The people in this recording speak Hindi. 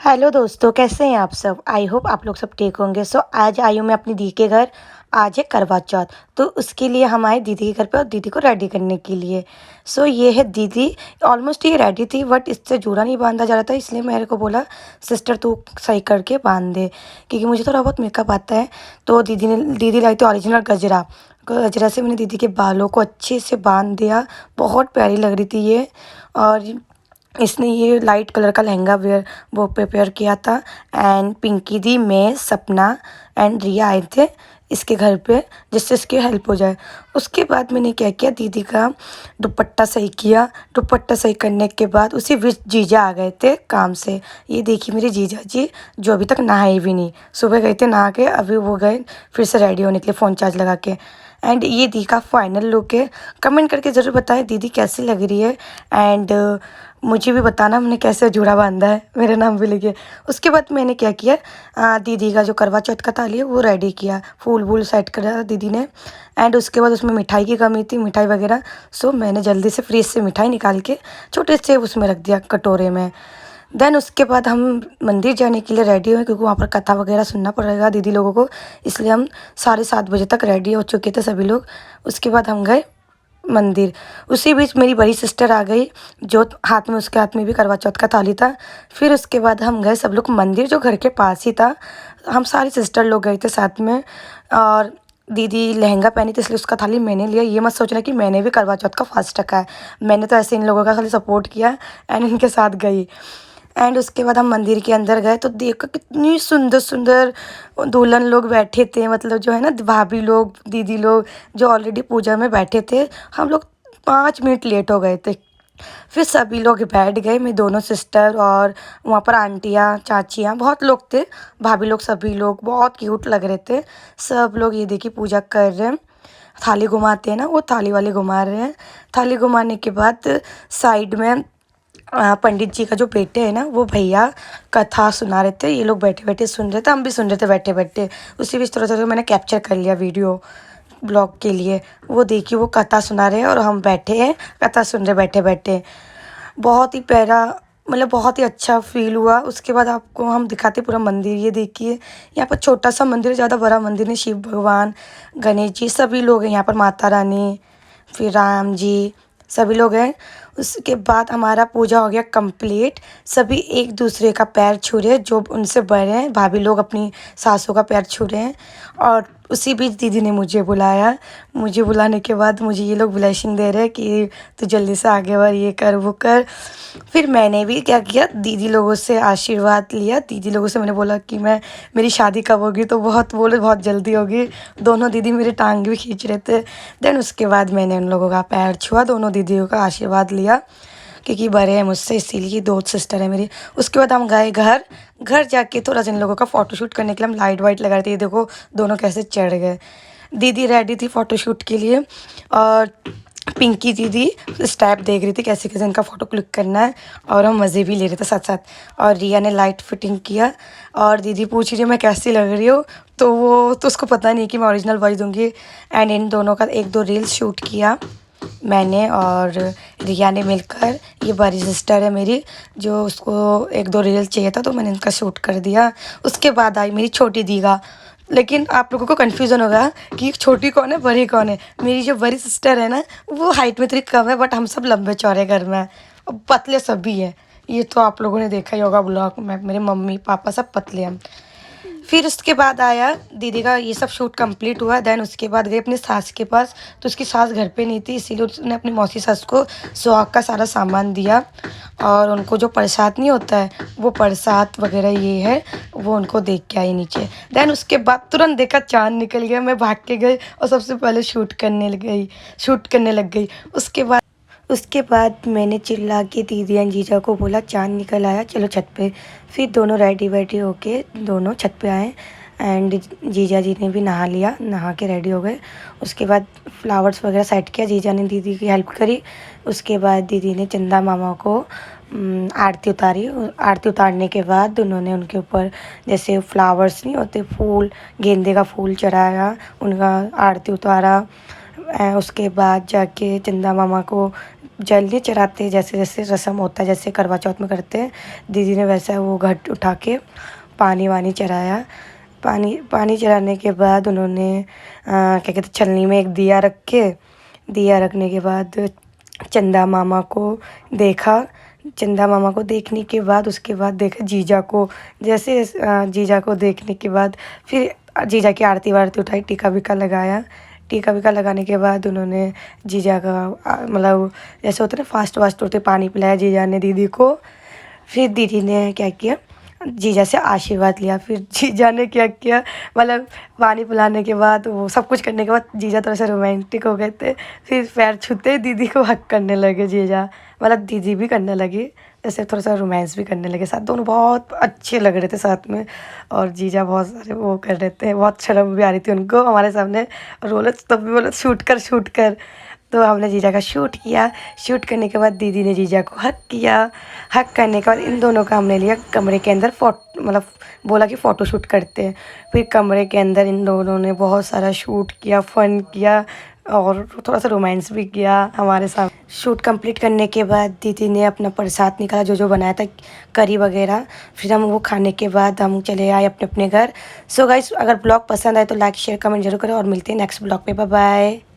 हेलो दोस्तों, कैसे हैं आप सब। आई होप आप लोग सब ठीक होंगे। आज आई हूँ मैं अपनी दी के घर। आज है करवा चौथ, तो उसके लिए हम आए दीदी के घर पे और दीदी को रेडी करने के लिए। ये है दीदी। ऑलमोस्ट ये रेडी थी बट इससे जूड़ा नहीं बांधा जा रहा था, इसलिए मेरे को बोला सिस्टर तू सही करके बांध दे, क्योंकि मुझे थोड़ा बहुत मेकअप आता है। तो दीदी लाई थी ओरिजिनल गजरा। गजरा से मैंने दीदी के बालों को अच्छे से बांध दिया। बहुत प्यारी लग रही थी ये। और इसने ये लाइट कलर का लहंगा वो प्रिपेयर किया था। एंड पिंकी दी, मैं, सपना एंड रिया आए थे इसके घर पे, जिससे इसकी हेल्प हो जाए। उसके बाद मैंने क्या किया, दीदी का दुपट्टा सही किया। दुपट्टा सही करने के बाद उसी बीच जीजा आ गए थे काम से। ये देखिए मेरे जीजा जी, जो अभी तक नहाए भी नहीं। सुबह गए थे नहा के, अभी वो गए फिर से रेडी होने के लिए फ़ोन चार्ज लगा के। एंड ये दी का फाइनल लुक है। कमेंट करके ज़रूर बताएं दीदी कैसी लग रही है। एंड मुझे भी बताना हमने कैसे जूड़ा बांधा है, मेरा नाम भी लिखिए। उसके बाद मैंने क्या किया, दीदी का जो करवा चौथ का थाली है वो रेडी किया, फूल वूल सेट करा दीदी ने। एंड उसके बाद उसमें मिठाई की कमी थी, मिठाई वगैरह। मैंने जल्दी से फ्रिज से मिठाई निकाल के छोटे से उसमें रख दिया कटोरे में। देन उसके बाद हम मंदिर जाने के लिए रेडी हुए, क्योंकि वहाँ पर कथा वगैरह सुनना पड़ेगा दीदी लोगों को। इसलिए हम 7:30 बजे तक रेडी हो चुके थे सभी लोग। उसके बाद हम गए मंदिर। उसी बीच मेरी बड़ी सिस्टर आ गई, जो हाथ में, उसके हाथ में भी करवा चौथ का थाली था। फिर उसके बाद हम गए सब लोग मंदिर, जो घर के पास ही था। हम सारी सिस्टर लोग गए थे साथ में। और दीदी लहंगा पहनी थी, इसलिए उसका थाली मैंने लिया। ये मत सोचना कि मैंने भी करवा चौथ का फास्ट रखा है। मैंने तो ऐसे इन लोगों का खाली सपोर्ट किया एंड इनके साथ गई। एंड उसके बाद हम मंदिर के अंदर गए, तो देखो कितनी सुंदर सुंदर दुल्हन लोग बैठे थे, मतलब जो है ना भाभी लोग, दीदी लोग, जो ऑलरेडी पूजा में बैठे थे। हम लोग 5 मिनट लेट हो गए थे। फिर सभी लोग बैठ गए, मैं दोनों सिस्टर और वहाँ पर आंटियाँ चाचियाँ बहुत लोग थे, भाभी लोग, सभी लोग बहुत क्यूट लग रहे थे। सब लोग ये देखिए पूजा कर रहे हैं। थाली घुमाते हैं ना, वो थाली वाले घुमा रहे हैं। थाली घुमाने के बाद साइड में पंडित जी का जो बेटे है ना, वो भैया कथा सुना रहे थे। ये लोग बैठे बैठे सुन रहे थे, हम भी सुन रहे थे बैठे बैठे। उसी बीच थोड़ा थोड़ा मैंने कैप्चर कर लिया वीडियो ब्लॉग के लिए। वो देखिए वो कथा सुना रहे हैं और हम बैठे हैं कथा सुन रहे बैठे बैठे। बहुत ही प्यारा, मतलब बहुत ही अच्छा फील हुआ। उसके बाद आपको हम दिखाते पूरा मंदिर। ये देखिए यहाँ पर छोटा सा मंदिर है, ज़्यादा बड़ा मंदिर नहीं। शिव भगवान, गणेश जी, सभी लोग हैं यहाँ पर, माता रानी, फिर राम जी, सभी लोग हैं। उसके बाद हमारा पूजा हो गया कंप्लीट। सभी एक दूसरे का पैर छू रहे हैं, जो उनसे बड़े हैं। भाभी लोग अपनी सासों का पैर छू रहे हैं। और उसी बीच दीदी ने मुझे बुलाया। मुझे बुलाने के बाद मुझे ये लोग ब्लेसिंग दे रहे हैं कि तू जल्दी से आगे बढ़, ये कर वो कर। फिर मैंने भी क्या किया, दीदी लोगों से आशीर्वाद लिया। दीदी लोगों से मैंने बोला कि मेरी शादी कब होगी, तो बहुत बोले बहुत जल्दी होगी। दोनों दीदी मेरी टांग भी खींच रहे थे। देन उसके बाद मैंने उन लोगों का पैर छुआ, दोनों दीदियों का आशीर्वाद लिया, क्योंकि बड़े हैं मुझसे, इसीलिए। दो सिस्टर है मेरी। उसके बाद हम गए घर। घर जाके थोड़ा जिन लोगों का फ़ोटोशूट करने के लिए हम लाइट वाइट लगा रहे थे। ये देखो दोनों कैसे चढ़ गए। दीदी रेडी थी फ़ोटोशूट के लिए, और पिंकी दीदी स्टेप देख रही थी कैसे कैसे इनका फ़ोटो क्लिक करना है, और हम मज़े भी ले रहे थे साथ साथ। और रिया ने लाइट फिटिंग किया। और दीदी पूछ रही है मैं कैसी लग रही हूँ, तो वो तो उसको पता नहीं कि मैं ओरिजिनल वॉइस दूँगी। एंड इन दोनों का 1-2 रील्स शूट किया मैंने और रिया ने मिलकर। ये बड़ी सिस्टर है मेरी, जो उसको 1-2 रील्स चाहिए था, तो मैंने इनका शूट कर दिया। उसके बाद आई मेरी छोटी दीगा। लेकिन आप लोगों को कन्फ्यूज़न होगा कि छोटी कौन है बड़ी कौन है। मेरी जो बड़ी सिस्टर है ना, वो हाइट में थोड़ी कम है, बट हम सब लंबे चौड़े घर में हैं और पतले सभी हैं। ये तो आप लोगों ने देखा ही होगा ब्लॉग में, मेरे मम्मी पापा सब पतले हैं। फिर उसके बाद आया दीदी का ये सब शूट कंप्लीट हुआ। देन उसके बाद गई अपनी सास के पास, तो उसकी सास घर पे नहीं थी, इसीलिए उसने अपनी मौसी सास को सुहाग का सारा सामान दिया। और उनको जो प्रसाद नहीं होता है, वो प्रसाद वगैरह ये है, वो उनको देख के आई नीचे। देन उसके बाद तुरंत देखा चाँद निकल गया। मैं भाग के गई और सबसे पहले शूट करने लग गई। उसके बाद मैंने चिल्ला के दीदी एंड जीजा को बोला चाँद निकल आया, चलो छत पे। फिर दोनों रेडी वेडी होके दोनों छत पे आए। एंड जीजा जी ने भी नहा लिया, नहा के रेडी हो गए। उसके बाद फ्लावर्स वगैरह सेट किया, जीजा ने दीदी की हेल्प करी। उसके बाद दीदी ने चंदा मामा को आरती उतारी। आरती उतारने के बाद उन्होंने उनके ऊपर जैसे फ्लावर्स नहीं होते, फूल, गेंदे का फूल चढ़ाया, उनका आरती उतारा। उसके बाद जाके चंदा मामा को जल नहीं चढ़ाते, जैसे जैसे रस्म होता है जैसे करवा चौथ में करते हैं, दीदी ने वैसा वो घट उठा के पानी वानी चढ़ाया। पानी पानी चढ़ाने के बाद उन्होंने क्या कहते हैं, छलनी में एक दिया रख के, दिया रखने के बाद चंदा मामा को देखा। चंदा मामा को देखने के बाद उसके बाद देखा जीजा को। जैसे जीजा को देखने के बाद फिर जीजा की आरती वारती उठाई, टीका विका लगाया। टीका विका लगाने के बाद उन्होंने जीजा का मतलब जैसे होते ना फास्ट वास्ट होते, पानी पिलाया जीजा ने दीदी को। फिर दीदी ने क्या किया, जीजा से आशीर्वाद लिया। फिर जीजा ने क्या किया, मतलब पानी पिलाने के बाद वो सब कुछ करने के बाद जीजा थोड़ा सा रोमांटिक हो गए थे। फिर पैर छूते ही दीदी को हक करने लगे जीजा, मतलब दीदी भी करने लगी, ऐसे थोड़ा सा रोमांस भी करने लगे साथ। दोनों बहुत अच्छे लग रहे थे साथ में। और जीजा बहुत सारे वो कर रहे थे, बहुत शर्म भी आ रही थी उनको हमारे सामने। और बोले तब भी बोले शूट कर शूट कर। तो हमने जीजा का शूट किया। शूट करने के बाद दीदी ने जीजा को हक किया। हक करने के बाद इन दोनों का हमने लिया कमरे के अंदर मतलब बोला कि फ़ोटो शूट करते हैं। फिर कमरे के अंदर इन दोनों ने बहुत सारा शूट किया, फ़न किया और थोड़ा सा रोमांस भी किया हमारे साथ। शूट कंप्लीट करने के बाद दीदी ने अपना प्रसाद निकाला, जो जो बनाया था करी वगैरह। फिर हम वो खाने के बाद हम चले आए अपने अपने घर। सो गाइस, अगर ब्लॉग पसंद आए तो लाइक शेयर कमेंट जरूर करें और मिलते हैं नेक्स्ट ब्लॉग पे। Bye bye.